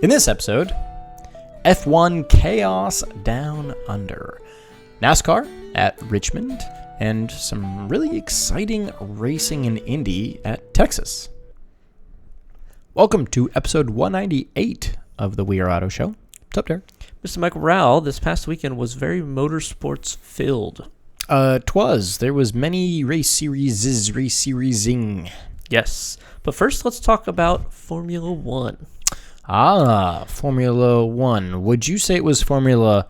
In this episode, F1 Chaos Down Under, NASCAR at Richmond, and some really exciting racing in Indy at Texas. Welcome to episode 198 of the We Are Auto Show. What's up, Derek? Mr. Michael Rowell, this past weekend was very motorsports filled. Twas. There was many racing. Yes. But first, let's talk about Formula One. Formula One. Would you say it was Formula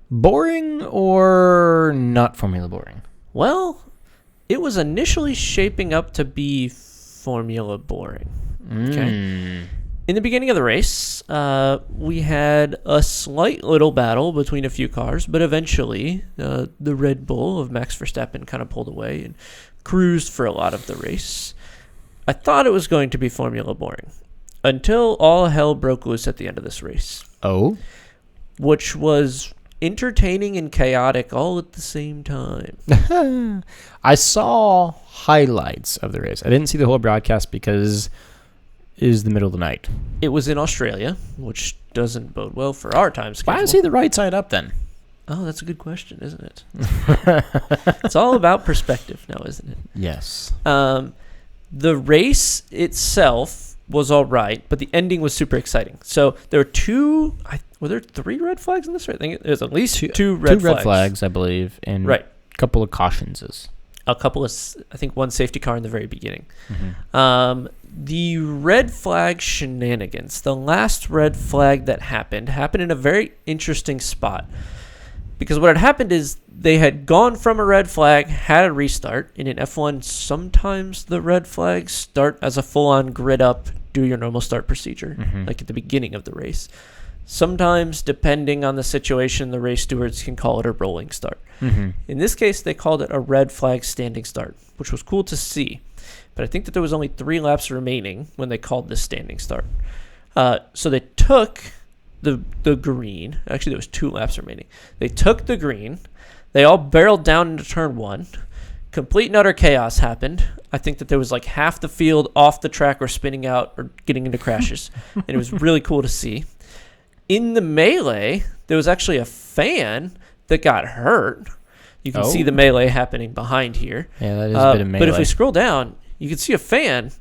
boring or not Formula boring? Well, it was initially shaping up to be Formula boring. Okay. In the beginning of the race, we had a slight little battle between a few cars, but eventually the Red Bull of Max Verstappen kind of pulled away and cruised for a lot of the race. I thought it was going to be Formula boring until all hell broke loose at the end of this race. Oh? Which was entertaining and chaotic all at the same time. I saw highlights of the race. I didn't see the whole broadcast because it was the middle of the night. It was in Australia, which doesn't bode well for our time schedule. Why is he the right side up then? Oh, that's a good question, isn't it? It's all about perspective now, isn't it? Yes. The race itself was all right, but the ending was super exciting. So there were were there 3 red flags in this race? I think there's at least two red flags, I believe, and a couple of cautions. A couple of, I think, one safety car in the very beginning. Mm-hmm. The red flag shenanigans, the last red flag that happened in a very interesting spot. Because what had happened is they had gone from a red flag, had a restart. And in F1, sometimes the red flags start as a full-on grid up, do your normal start procedure, like at the beginning of the race. Sometimes, depending on the situation, the race stewards can call it a rolling start. Mm-hmm. In this case, they called it a red flag standing start, which was cool to see. But I think that there was only 3 laps remaining when they called this standing start. So they took the green. Actually, there was 2 laps remaining. They took the green. They all barreled down into turn 1. Complete and utter chaos happened. I think that there was like half the field off the track or spinning out or getting into crashes. And it was really cool to see. In the melee, there was actually a fan that got hurt. You can see the melee happening behind here. Yeah, that is a bit of melee. But if we scroll down, you can see a fan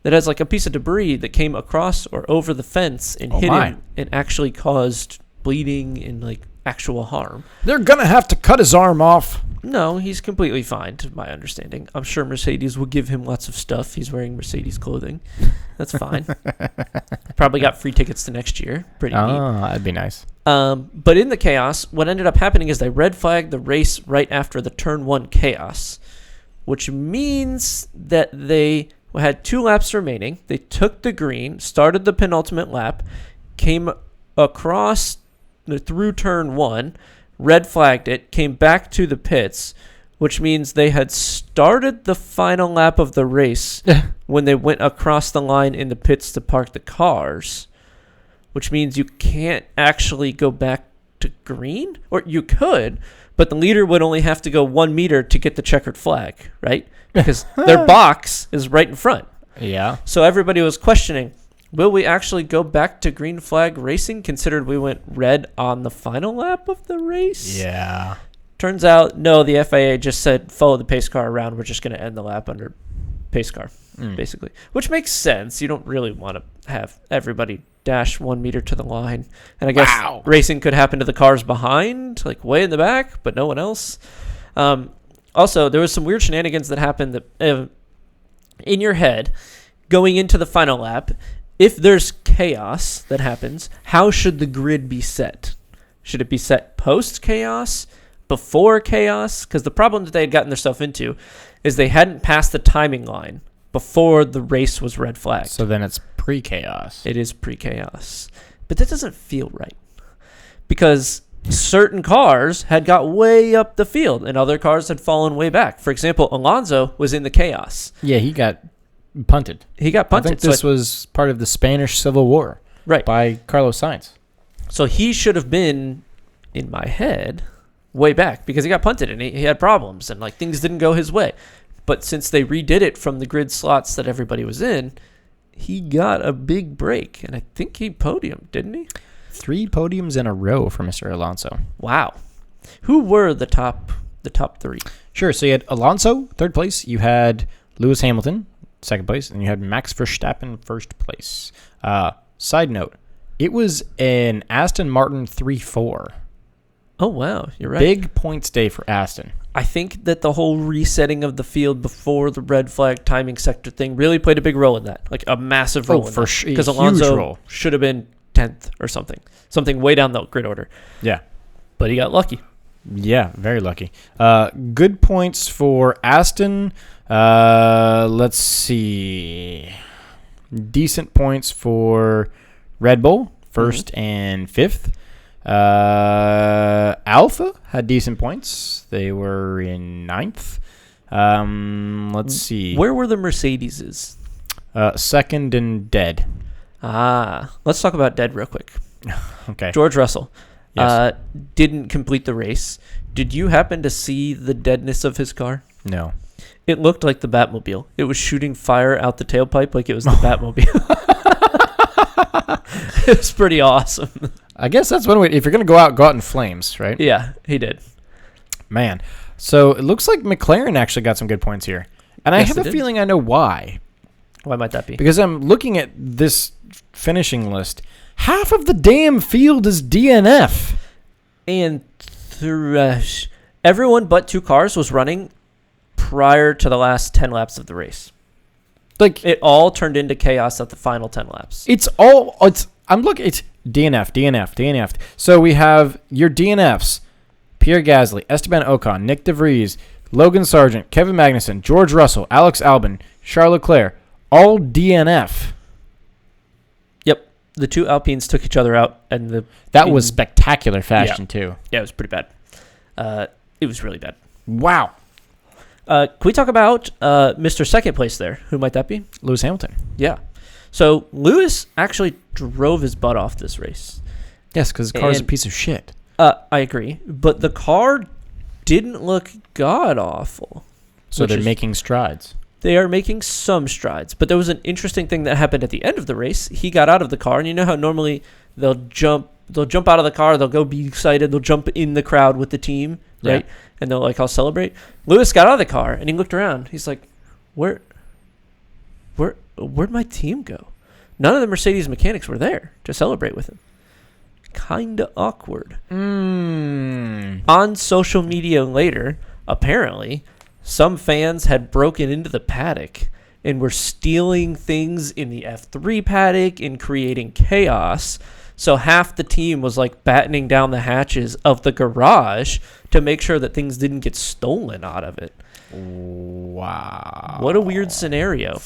that has like a piece of debris that came across or over the fence and hit him and actually caused bleeding and like actual harm. They're going to have to cut his arm off. No, he's completely fine, to my understanding. I'm sure Mercedes will give him lots of stuff. He's wearing Mercedes clothing. That's fine. Probably got free tickets to next year. Pretty neat. Oh, that'd be nice. But in the chaos, what ended up happening is they red flagged the race right after the turn 1 chaos, which means that they had 2 laps remaining. They took the green, started the penultimate lap, came across through turn 1, red flagged it, came back to the pits, which means they had started the final lap of the race when they went across the line in the pits to park the cars, which means you can't actually go back to green, or you could, but the leader would only have to go 1 meter to get the checkered flag, right? Because their box is right in front. Yeah. So everybody was questioning, will we actually go back to green flag racing, considered we went red on the final lap of the race? Yeah. Turns out, no, the FIA just said, follow the pace car around. We're just going to end the lap under pace car, basically. Which makes sense. You don't really want to have everybody dash 1 meter to the line. And I guess racing could happen to the cars behind, like way in the back, but no one else. Also, there was some weird shenanigans that happened that in your head going into the final lap. If there's chaos that happens, how should the grid be set? Should it be set post-chaos, before chaos? Because the problem that they had gotten themselves into is they hadn't passed the timing line before the race was red flagged. So then it's pre-chaos. It is pre-chaos. But that doesn't feel right. Because certain cars had got way up the field and other cars had fallen way back. For example, Alonso was in the chaos. Yeah, he got punted. I think this was part of the Spanish Civil War. Right. By Carlos Sainz. So he should have been, in my head, way back because he got punted and he had problems and like things didn't go his way. But since they redid it from the grid slots that everybody was in, he got a big break, and I think he podiumed, didn't he? 3 podiums in a row for Mr. Alonso. Wow. Who were the top 3? Sure. So you had Alonso, 3rd place. You had Lewis Hamilton, 2nd place. And you had Max Verstappen, 1st place. Side note, it was an Aston Martin 3-4. Oh, wow. You're right. Big points day for Aston. I think that the whole resetting of the field before the red flag timing sector thing really played a big role in that. Like a massive role in for that. sure. Because Alonso should have been 10th or something. Something way down the grid order. Yeah. But he got lucky. Yeah, very lucky. Good points for Aston. Let's see. Decent points for Red Bull, 1st and 5th. Alpha had decent points. They were in 9th. Let's see. Where were the Mercedeses? 2nd and dead. Let's talk about dead real quick. Okay. George Russell Yes. didn't complete the race. Did you happen to see the deadness of his car? No. It looked like the Batmobile. It was shooting fire out the tailpipe like it was the Batmobile. It was pretty awesome. I guess that's one way. If you're going to go out in flames, right? Yeah, he did. Man. So it looks like McLaren actually got some good points here. And I Yes, have they a did. feeling I know why. Why might that be? Because I'm looking at this finishing list. Half of the damn field is DNF. And everyone but 2 cars was running prior to the last 10 laps of the race. Like, It all turned into chaos at the final 10 laps. I'm looking, it's DNF. So we have your DNFs: Pierre Gasly, Esteban Ocon, Nick DeVries, Logan Sargent, Kevin Magnussen, George Russell, Alex Albon, Charles Leclerc, all DNF. Yep. The 2 Alpines took each other out, and That was spectacular fashion, too. Yeah, it was pretty bad. It was really bad. Wow. Can we talk about Mr. Second Place there? Who might that be? Lewis Hamilton. Yeah. So Lewis actually drove his butt off this race. Yes, because his car is a And- piece of shit. I agree. But the car didn't look god-awful. So which they're is- making strides. They are making some strides. But there was an interesting thing that happened at the end of the race. He got out of the car, and you know how normally they'll jump out of the car, they'll go be excited, they'll jump in the crowd with the team, right? Yeah. And they'll like all celebrate. Lewis got out of the car and he looked around. He's like, where'd my team go? None of the Mercedes mechanics were there to celebrate with him. Kinda awkward. On social media later, apparently, some fans had broken into the paddock and were stealing things in the F3 paddock and creating chaos. So half the team was like battening down the hatches of the garage to make sure that things didn't get stolen out of it. Wow. What a weird scenario.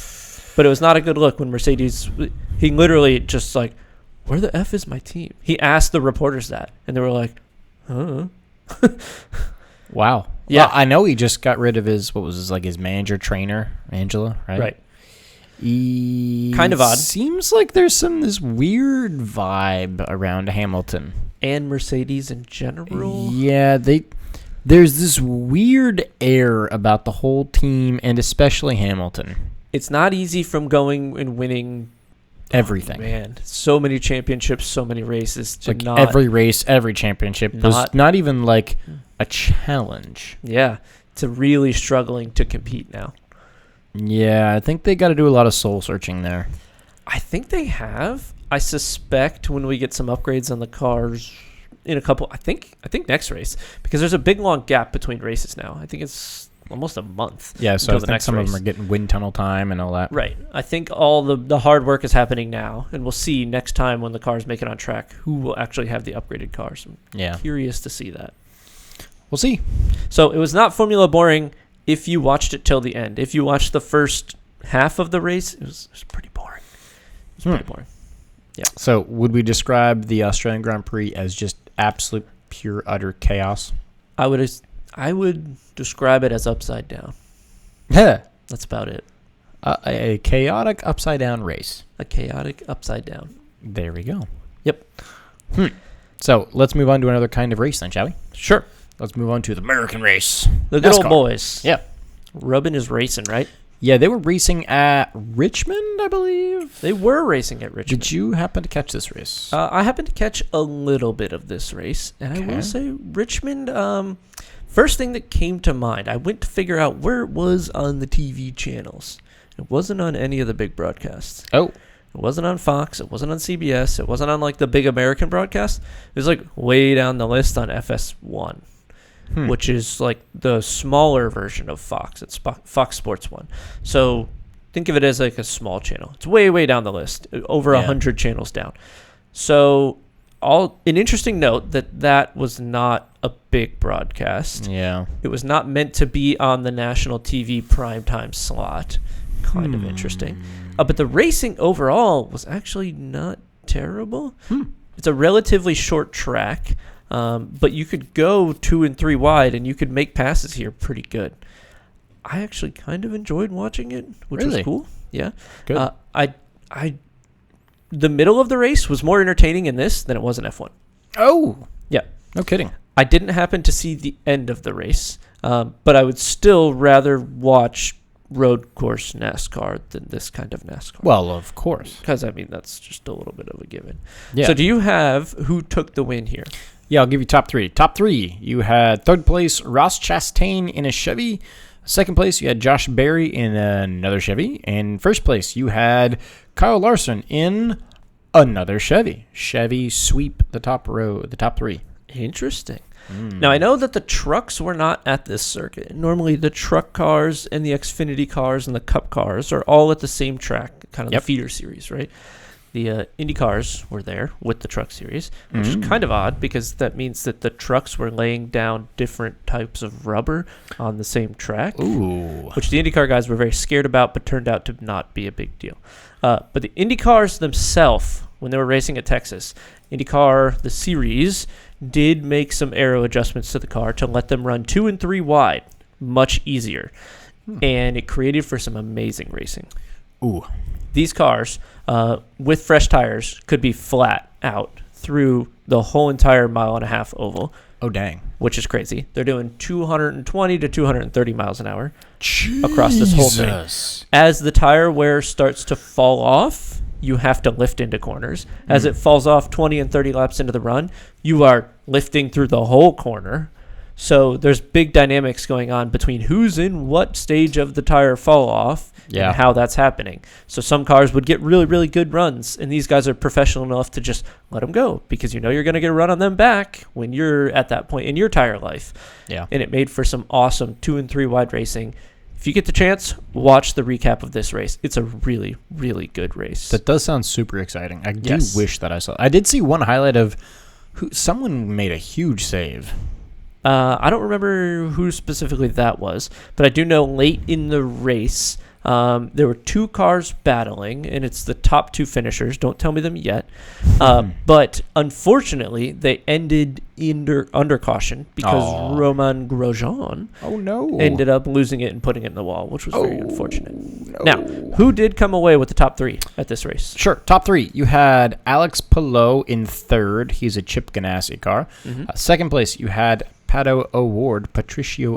But it was not a good look when Mercedes, he literally just like, where the F is my team? He asked the reporters that, and they were like, huh? Wow. Yeah. Well, I know he just got rid of his manager trainer, Angela, right? Right. Kind of odd. Seems like there's this weird vibe around Hamilton. And Mercedes in general. Yeah, there's this weird air about the whole team and especially Hamilton. It's not easy from going and winning Everything. Oh, man, so many championships, so many races. To Like not, every race, every championship was not even like a challenge. Yeah, to really struggling to compete now. Yeah, I think they got to do a lot of soul searching there. I think they have. I suspect when we get some upgrades on the cars in a couple, I think next race, because there's a big long gap between races now. I think it's almost a month. Yeah, so I until the think next some race. of them are getting wind tunnel time and all that. Right. I think all the hard work is happening now, and we'll see next time when the cars make it on track who will actually have the upgraded cars. I'm curious to see that. We'll see. So it was not Formula boring if you watched it till the end. If you watched the first half of the race, it was pretty boring. It was pretty boring. Yeah. So would we describe the Australian Grand Prix as just absolute, pure, utter chaos? I would describe it as upside down. Yeah. That's about it. A chaotic upside down race. A chaotic upside down. There we go. Yep. So let's move on to another kind of race then, shall we? Sure. Let's move on to the American race. The good NASCAR. old boys. Yeah. Rubbin is racing, right? Yeah, they were racing at Richmond, I believe. They were racing at Richmond. Did you happen to catch this race? I happened to catch a little bit of this race, and I will say Richmond, first thing that came to mind, I went to figure out where it was on the TV channels. It wasn't on any of the big broadcasts. Oh. It wasn't on Fox. It wasn't on CBS. It wasn't on, like, the big American broadcast. It was, like, way down the list on FS1. Which is like the smaller version of Fox. It's Fox Sports 1. So think of it as like a small channel. It's way, way down the list, over 100 channels down. So an interesting note that was not a big broadcast. Yeah. It was not meant to be on the national TV primetime slot. Kind of interesting. But the racing overall was actually not terrible. It's a relatively short track. But you could go 2 and 3 wide, and you could make passes here pretty good. I actually kind of enjoyed watching it, which was cool. Yeah, good. The middle of the race was more entertaining in this than it was in F1. Oh, yeah, no kidding. I didn't happen to see the end of the race, but I would still rather watch road course NASCAR than this kind of NASCAR. Well, of course, because I mean that's just a little bit of a given. Yeah. So, do you have who took the win here? Yeah, I'll give you top 3. Top 3, you had third place Ross Chastain in a Chevy. Second place, you had Josh Berry in another Chevy. And first place, you had Kyle Larson in another Chevy. Chevy sweep the top 3. Interesting. Now, I know that the trucks were not at this circuit. Normally, the truck cars and the Xfinity cars and the Cup cars are all at the same track, kind of the feeder series, right? The Indy cars were there with the truck series, which is kind of odd because that means that the trucks were laying down different types of rubber on the same track, which the IndyCar guys were very scared about, but turned out to not be a big deal. But the Indy cars themselves, when they were racing at Texas, IndyCar, the series, did make some aero adjustments to the car to let them run 2 and 3 wide much easier. And it created for some amazing racing. These cars, with fresh tires, could be flat out through the whole entire 1.5-mile oval. Oh, dang. Which is crazy. They're doing 220 to 230 miles an hour across this whole thing. As the tire wear starts to fall off, you have to lift into corners. As it falls off 20 and 30 laps into the run, you are lifting through the whole corner. So there's big dynamics going on between who's in what stage of the tire fall off and how that's happening. So some cars would get really, really good runs, and these guys are professional enough to just let them go because you know you're going to get a run on them back when you're at that point in your tire life. Yeah. And it made for some awesome 2 and 3 wide racing. If you get the chance, watch the recap of this race. It's a really, really good race. That does sound super exciting. I do wish that I saw. I did see one highlight of someone made a huge save. I don't remember who specifically that was, but I do know late in the race, there were 2 cars battling, and it's the top 2 finishers. Don't tell me them yet. But unfortunately, they ended under caution because Romain Grosjean ended up losing it and putting it in the wall, which was very unfortunate. No. Now, who did come away with the top 3 at this race? Sure, top 3. You had Alex Palou in third. He's a Chip Ganassi car. Second place, you had Patricio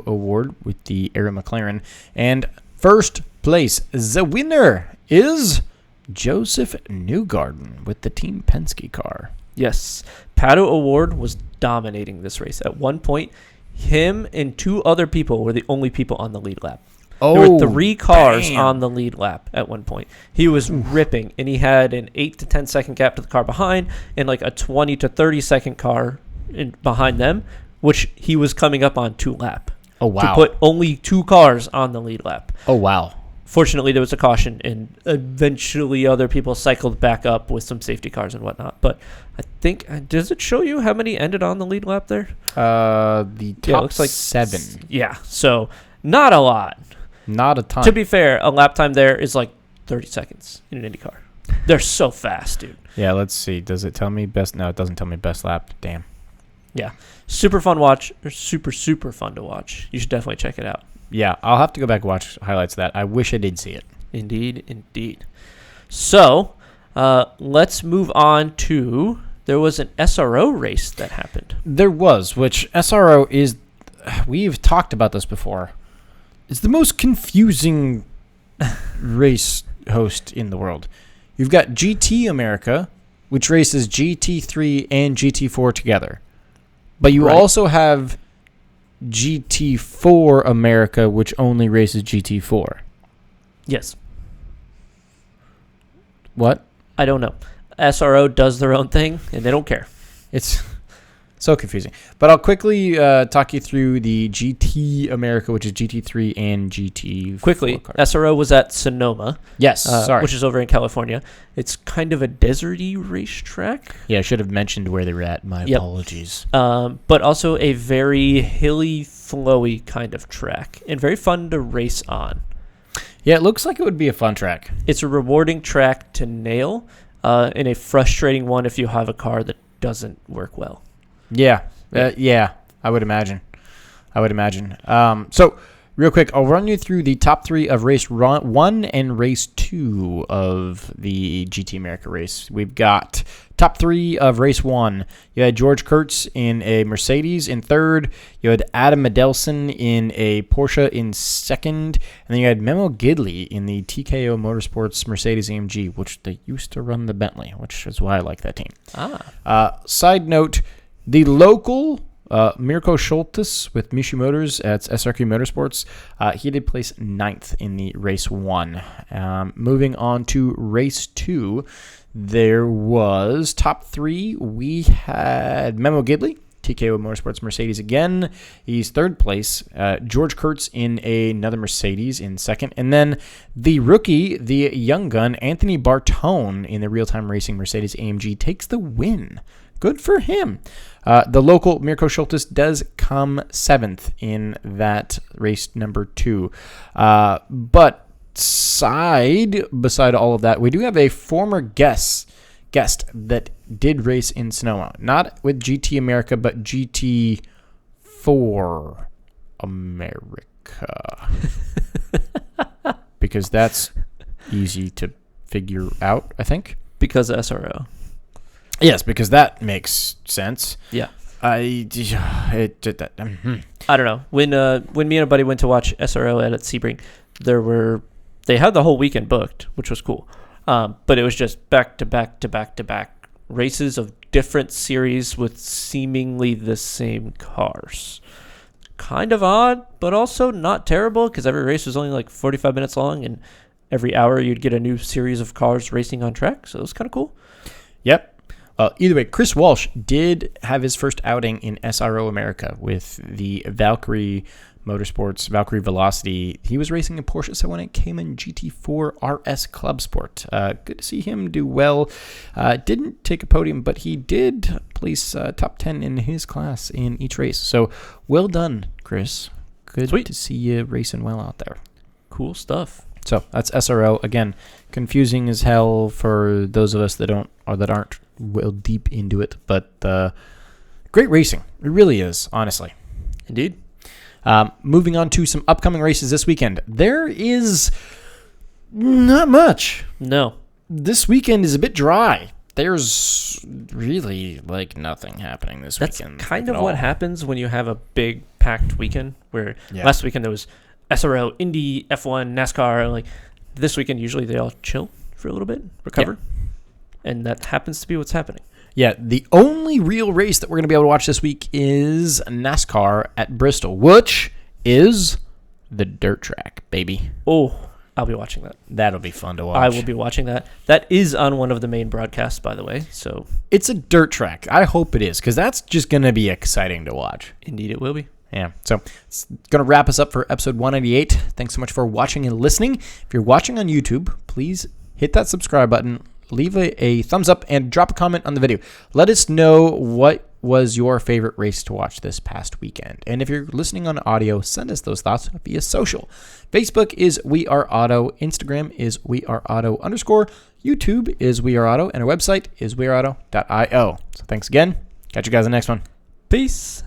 O'Ward with the Aero McLaren. And first place, the winner is Joseph Newgarden with the Team Penske car. Yes, Pato O'Ward was dominating this race. At one point, him and 2 other people were the only people on the lead lap. There were 3 cars on the lead lap at one point. He was ripping, and he had an 8 to 10 second gap to the car behind and like a 20 to 30 second car behind them, which he was coming up on 2 lap. Oh, wow. To put only 2 cars on the lead lap. Oh, wow. Fortunately, there was a caution, and eventually other people cycled back up with some safety cars and whatnot. But I think, does it show you how many ended on the lead lap there? The top looks like 7. Yeah, so not a lot. Not a ton. To be fair, a lap time there is like 30 seconds in an IndyCar. They're so fast, dude. Yeah, let's see. Does it tell me best? No, it doesn't tell me best lap. Damn. Yeah. Super fun watch. Super, super fun to watch. You should definitely check it out. Yeah, I'll have to go back and watch highlights of that. I wish I did see it. Indeed, indeed. So, let's move on to, there was an SRO race that happened. There was, which SRO is, we've talked about this before, it's the most confusing race host in the world. You've got GT America, which races GT3 and GT4 together. But you also have GT4 America, which only races GT4. Yes. What? I don't know. SRO does their own thing, and they don't care. It's so confusing. But I'll quickly talk you through the GT America, which is GT3 and GT4. Quickly, cars. SRO was at Sonoma. Yes, sorry. Which is over in California. It's kind of a deserty racetrack. Yeah, I should have mentioned where they were at. My apologies. But also a very hilly, flowy kind of track, and very fun to race on. Yeah, it looks like it would be a fun track. It's a rewarding track to nail, and a frustrating one if you have a car that doesn't work well. Yeah, I would imagine. So, real quick, I'll run you through the top 3 of race 1 and race 2 of the GT America race. We've got top 3 of race 1. You had George Kurtz in a Mercedes in third. You had Adam Medelson in a Porsche in second. And then you had Memo Gidley in the TKO Motorsports Mercedes AMG, which they used to run the Bentley, which is why I like that team. Side note, the local Mirko Schultes with Mishi Motors at SRQ Motorsports, he did place 9th in the race 1. Moving on to race 2, there was top 3. We had Memo Gidley, TKO Motorsports Mercedes again. He's third place. George Kurtz in another Mercedes in second. And then the rookie, the young gun, Anthony Bartone in the real-time racing Mercedes AMG takes the win. Good for him. The local Mirko Schultes does come 7th in that race number 2. But beside all of that, we do have a former guest that did race in Sonoma. Not with GT America, but GT4 America. Because that's easy to figure out, I think. Because of SRO. Yes, because that makes sense. Yeah. I don't know. When me and a buddy went to watch SRO at Sebring, they had the whole weekend booked, which was cool. But it was just back to back to back to back races of different series with seemingly the same cars. Kind of odd, but also not terrible because every race was only like 45 minutes long, and every hour you'd get a new series of cars racing on track. So it was kind of cool. Yep. Either way, Chris Walsh did have his first outing in SRO America with the Valkyrie Motorsports, Valkyrie Velocity. He was racing a Porsche 718 Cayman GT4 RS Club Sport. Good to see him do well. Didn't take a podium, but he did place top 10 in his class in each race. So well done, Chris. Good to see you racing well out there. Cool stuff. So that's SRO. Again, confusing as hell for those of us that aren't well deep into it, but great racing. It really is, honestly. Indeed. Moving on to some upcoming races this weekend. There is not much. No. This weekend is a bit dry. There's really nothing happening this weekend. That's kind of what happens when you have a big packed weekend, where last weekend there was SRO, Indy, F1, NASCAR. This weekend usually they all chill for a little bit, recover. Yeah. And that happens to be what's happening. Yeah, the only real race that we're going to be able to watch this week is NASCAR at Bristol, which is the dirt track, baby. Oh, I'll be watching that. That'll be fun to watch. I will be watching that. That is on one of the main broadcasts, by the way. So it's a dirt track. I hope it is, because that's just going to be exciting to watch. Indeed, it will be. Yeah, so it's going to wrap us up for episode 198. Thanks so much for watching and listening. If you're watching on YouTube, please hit that subscribe button. Leave a thumbs up and drop a comment on the video. Let us know what was your favorite race to watch this past weekend. And if you're listening on audio, send us those thoughts via social. Facebook is We Are Auto. Instagram is We Are Auto _. YouTube is We Are Auto. And our website is weareauto.io. So thanks again. Catch you guys in the next one. Peace.